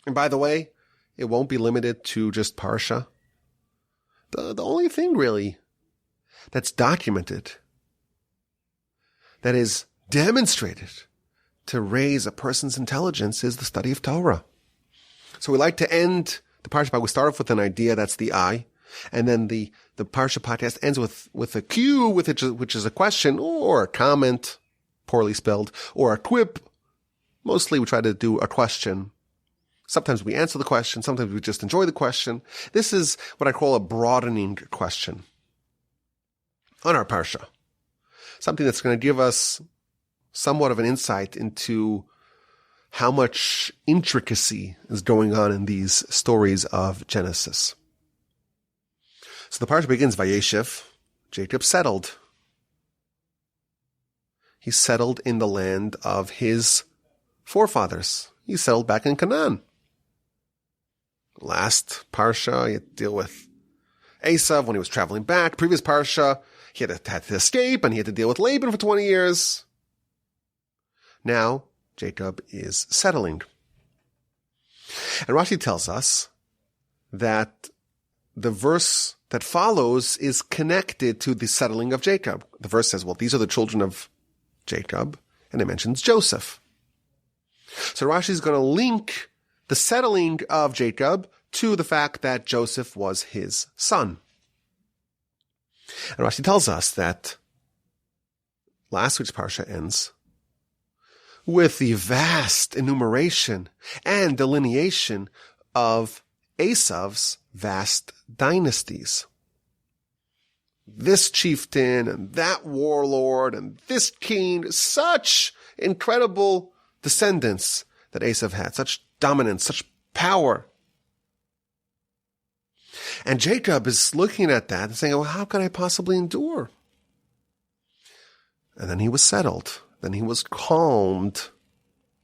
And by the way, it won't be limited to just Parsha. The only thing really that's documented, that is demonstrated to raise a person's intelligence is the study of Torah. So we like to end the Parsha by, we start off with an idea, that's the I, and then the The Parsha podcast ends with a cue, which is a question or a comment, poorly spelled, or a quip. Mostly we try to do a question. Sometimes we answer the question. Sometimes we just enjoy the question. This is what I call a broadening question on our Parsha. Something that's going to give us somewhat of an insight into how much intricacy is going on in these stories of Genesis. So the Parsha begins, Vayeishev, Jacob settled. He settled in the land of his forefathers. He settled back in Canaan. Last Parsha, he had to deal with Esav when he was traveling back. Previous Parsha, he had to escape, and he had to deal with Laban for 20 years. Now, Jacob is settling. And Rashi tells us that the verse that follows is connected to the settling of Jacob. The verse says, well, these are the children of Jacob, and it mentions Joseph. So Rashi is going to link the settling of Jacob to the fact that Joseph was his son. And Rashi tells us that last week's Parsha ends with the vast enumeration and delineation of Esav's vast dynasties. This chieftain and that warlord and this king, such incredible descendants that Esav had, such dominance, such power. And Jacob is looking at that and saying, well, how can I possibly endure? And then he was settled. Then he was calmed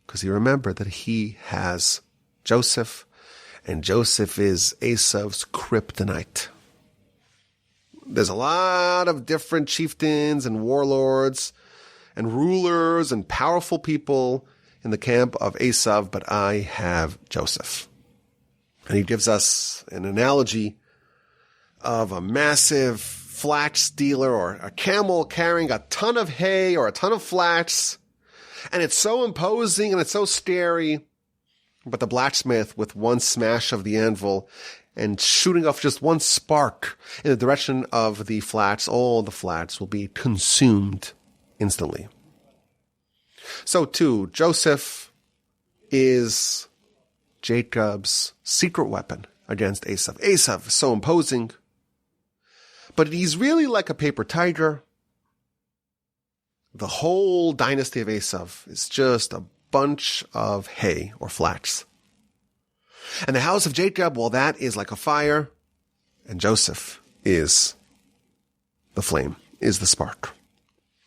because he remembered that he has Joseph, and Joseph is Esav's kryptonite. There's a lot of different chieftains and warlords and rulers and powerful people in the camp of Esav, but I have Joseph. And he gives us an analogy of a massive flax dealer or a camel carrying a ton of hay or a ton of flax. And it's so imposing and it's so scary. But the blacksmith, with one smash of the anvil and shooting off just one spark in the direction of the flax, all the flax will be consumed instantly. So too, Joseph is Jacob's secret weapon against Esav. Esav is so imposing, but he's really like a paper tiger. The whole dynasty of Esav is just a bunch of hay or flax. And the house of Jacob, well, that is like a fire, and Joseph is the flame, is the spark.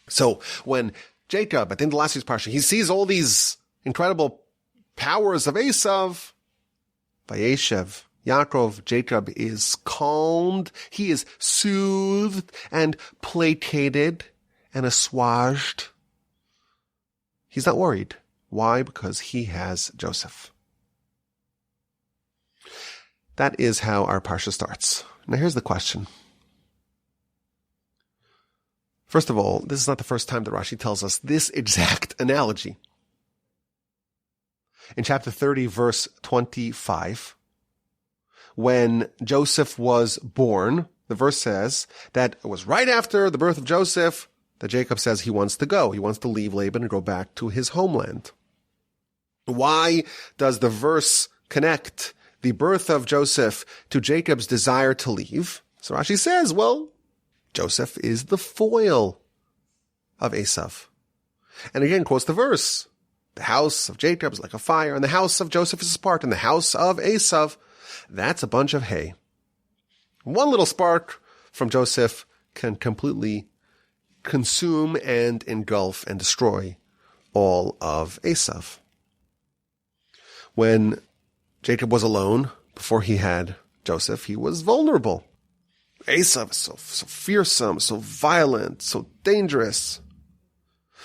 So when Jacob, at the end of last week's Parsha, he sees all these incredible powers of Esav, Vayeishev, Yaakov, Jacob is calmed, he is soothed and placated and assuaged. He's not worried. Why? Because he has Joseph. That is how our Parsha starts. Now here's the question. First of all, this is not the first time that Rashi tells us this exact analogy. In chapter 30, verse 25, when Joseph was born, the verse says that it was right after the birth of Joseph that Jacob says he wants to go. He wants to leave Laban and go back to his homeland. Why does the verse connect the birth of Joseph to Jacob's desire to leave? So Rashi says, well, Joseph is the foil of Esav. And again, quotes the verse. The house of Jacob is like a fire, and the house of Joseph is a spark, and the house of Esav, that's a bunch of hay. One little spark from Joseph can completely consume and engulf and destroy all of Esav. When Jacob was alone, before he had Joseph, he was vulnerable. Esav is so fearsome, so violent, so dangerous,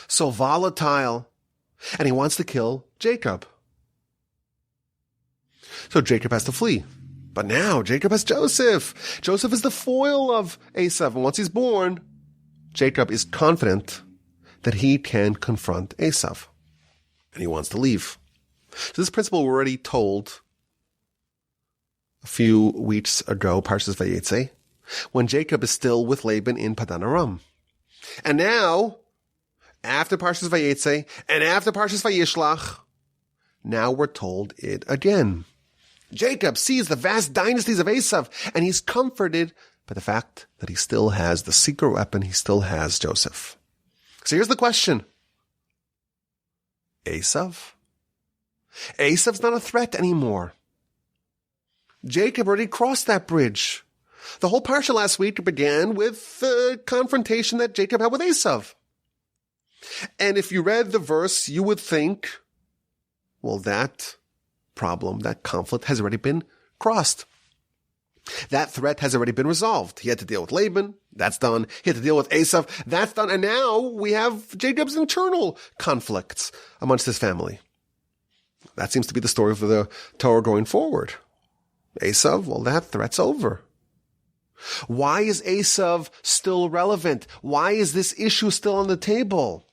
so volatile, and he wants to kill Jacob. So Jacob has to flee. But now Jacob has Joseph. Joseph is the foil of Esav, and once he's born, Jacob is confident that he can confront Esav, and he wants to leave. So this principle we're already told a few weeks ago, Parshas Vayeishev, when Jacob is still with Laban in Padan Aram. And now, after Parshas Vayetze and after Parshas Vayishlach, now we're told it again. Jacob sees the vast dynasties of Esav, and he's comforted by the fact that he still has the secret weapon, he still has Joseph. So here's the question. Esav? Esav's not a threat anymore. Jacob already crossed that bridge. The whole Parsha last week began with the confrontation that Jacob had with Esav. And if you read the verse, you would think, well, that problem, that conflict has already been crossed. That threat has already been resolved. He had to deal with Laban. That's done. He had to deal with Esav. That's done. And now we have Jacob's internal conflicts amongst his family. That seems to be the story of the Torah going forward. Esav, well, that threat's over. Why is Esav still relevant? Why is this issue still on the table?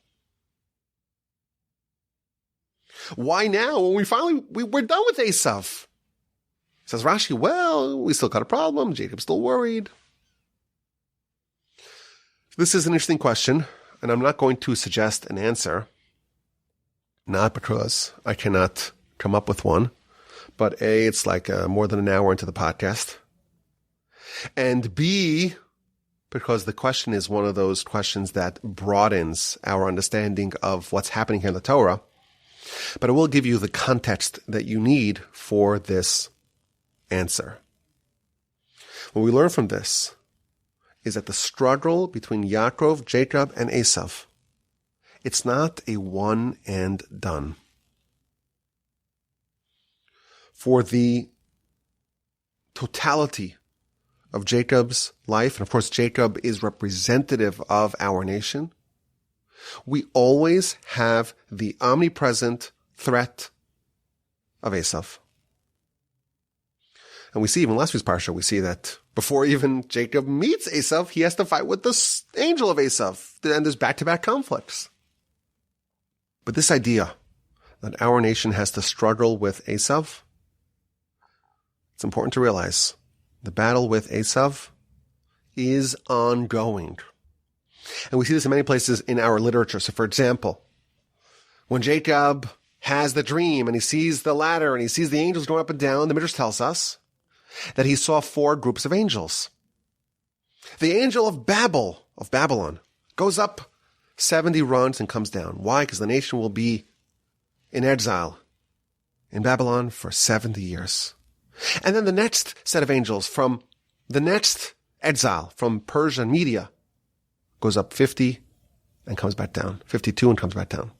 Why now when we're done with Esav? Says Rashi, well, we still got a problem. Jacob's still worried. This is an interesting question, and I'm not going to suggest an answer. Not because I cannot come up with one, but A, it's like more than an hour into the podcast. And B, because the question is one of those questions that broadens our understanding of what's happening here in the Torah. But I will give you the context that you need for this answer. What we learn from this is that the struggle between Yaakov, Jacob, and Esav, it's not a one and done. For the totality of Jacob's life, and of course Jacob is representative of our nation, we always have the omnipresent threat of Esav. And we see even last week's Parsha, we see that before even Jacob meets Esav, he has to fight with the angel of Esav, and there's back-to-back conflicts. But this idea that our nation has to struggle with Esav, it's important to realize the battle with Esav is ongoing. And we see this in many places in our literature. So for example, when Jacob has the dream and he sees the ladder and he sees the angels going up and down, the Midrash tells us that he saw 4 groups of angels. The angel of Babylon, goes up 70 runs and comes down. Why? Because the nation will be in exile in Babylon for 70 years. And then the next set of angels from the next exile from Persia and Media goes up 50 and comes back down, 52 and comes back down.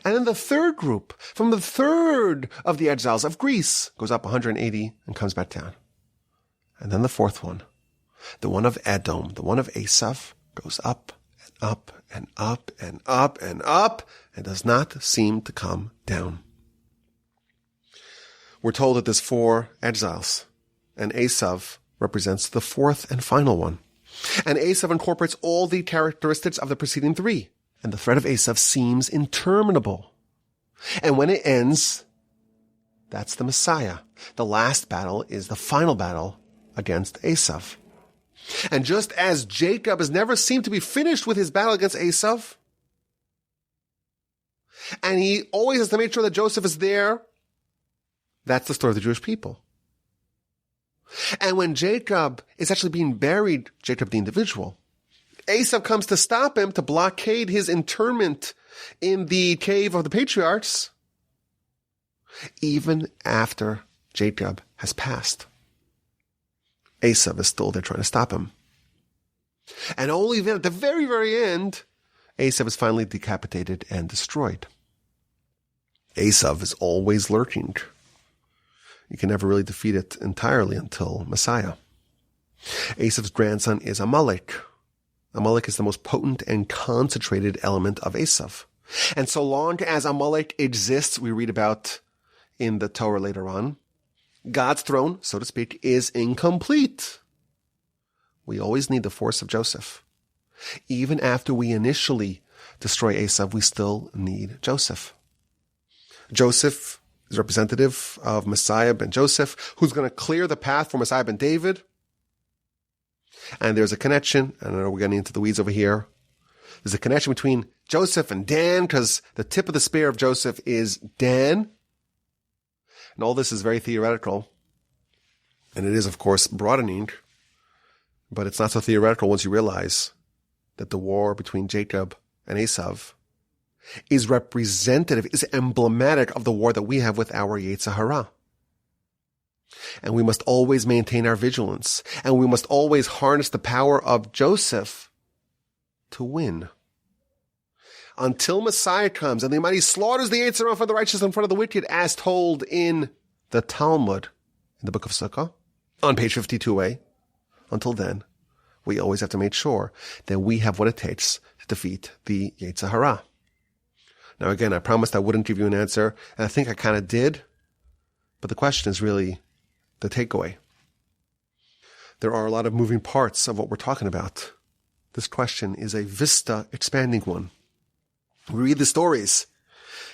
And then the third group from the third of the exiles of Greece goes up 180 and comes back down. And then the fourth one, the one of Edom, the one of Esav, goes up and up and up and up and up and does not seem to come down. We're told that there's 4 exiles, and Esav represents the 4th and final one. And Esav incorporates all the characteristics of the preceding 3. And the threat of Esav seems interminable. And when it ends, that's the Messiah. The last battle is the final battle against Esav. And just as Jacob has never seemed to be finished with his battle against Esav, and he always has to make sure that Joseph is there, that's the story of the Jewish people. And when Jacob is actually being buried, Jacob the individual, Esav comes to stop him, to blockade his interment in the cave of the patriarchs, even after Jacob has passed. Esav is still there trying to stop him. And only then, at the very, very end, Esav is finally decapitated and destroyed. Esav is always lurking. You can never really defeat it entirely until Messiah. Esav's grandson is Amalek. Amalek is the most potent and concentrated element of Esav. And so long as Amalek exists, we read about in the Torah later on, God's throne, so to speak, is incomplete. We always need the force of Joseph. Even after we initially destroy Esav, we still need Joseph. Joseph is representative of Messiah ben Joseph, who's going to clear the path for Messiah ben David. And there's a connection. I don't know, we're getting into the weeds over here. There's a connection between Joseph and Dan because the tip of the spear of Joseph is Dan. And all this is very theoretical. And it is, of course, broadening. But it's not so theoretical once you realize that the war between Jacob and Esav is representative, is emblematic of the war that we have with our Yetzer Hara. And we must always maintain our vigilance. And we must always harness the power of Joseph to win. Until Messiah comes and the Almighty slaughters the Yetzer Hara for the righteous in front of the wicked, as told in the Talmud, in the book of Sukkah, on page 52a. Until then, we always have to make sure that we have what it takes to defeat the Yetzer Hara. Now again, I promised I wouldn't give you an answer, and I think I kind of did, but the question is really the takeaway. There are a lot of moving parts of what we're talking about. This question is a vista expanding one. We read the stories,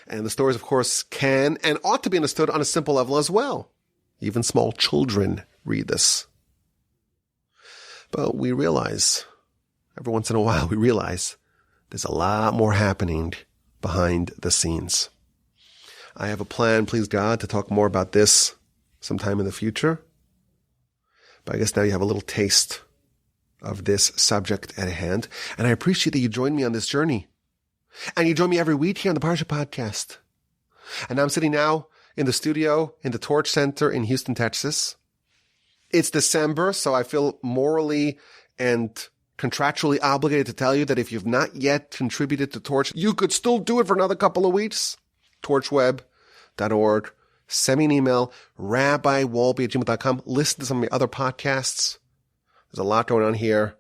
and the stories, of course, can and ought to be understood on a simple level as well. Even small children read this. But we realize, every once in a while, we realize there's a lot more happening behind the scenes. I have a plan, please God, to talk more about this sometime in the future. But I guess now you have a little taste of this subject at hand. And I appreciate that you joined me on this journey. And you join me every week here on the Parsha podcast. And I'm sitting now in the studio in the Torch Center in Houston, Texas. It's December, so I feel morally and contractually obligated to tell you that if you've not yet contributed to Torch, you could still do it for another couple of weeks. torchweb.org. Send me an email, rabbiwalby@gmail.com. Listen to some of my other podcasts. There's a lot going on here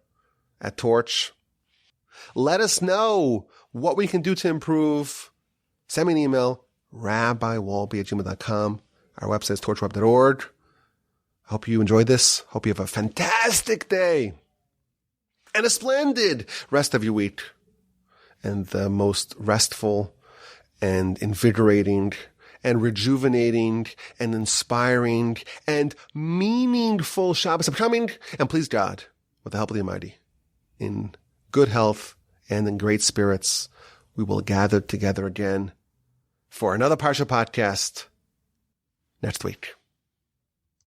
at Torch. Let us know what we can do to improve. Send me an email, rabbiwalby@gmail.com. Our website is torchweb.org. I hope you enjoyed this. Hope you have a fantastic day and a splendid rest of your week. And the most restful and invigorating and rejuvenating and inspiring and meaningful Shabbos upcoming. And please God, with the help of the Almighty, in good health and in great spirits, we will gather together again for another Parsha podcast next week.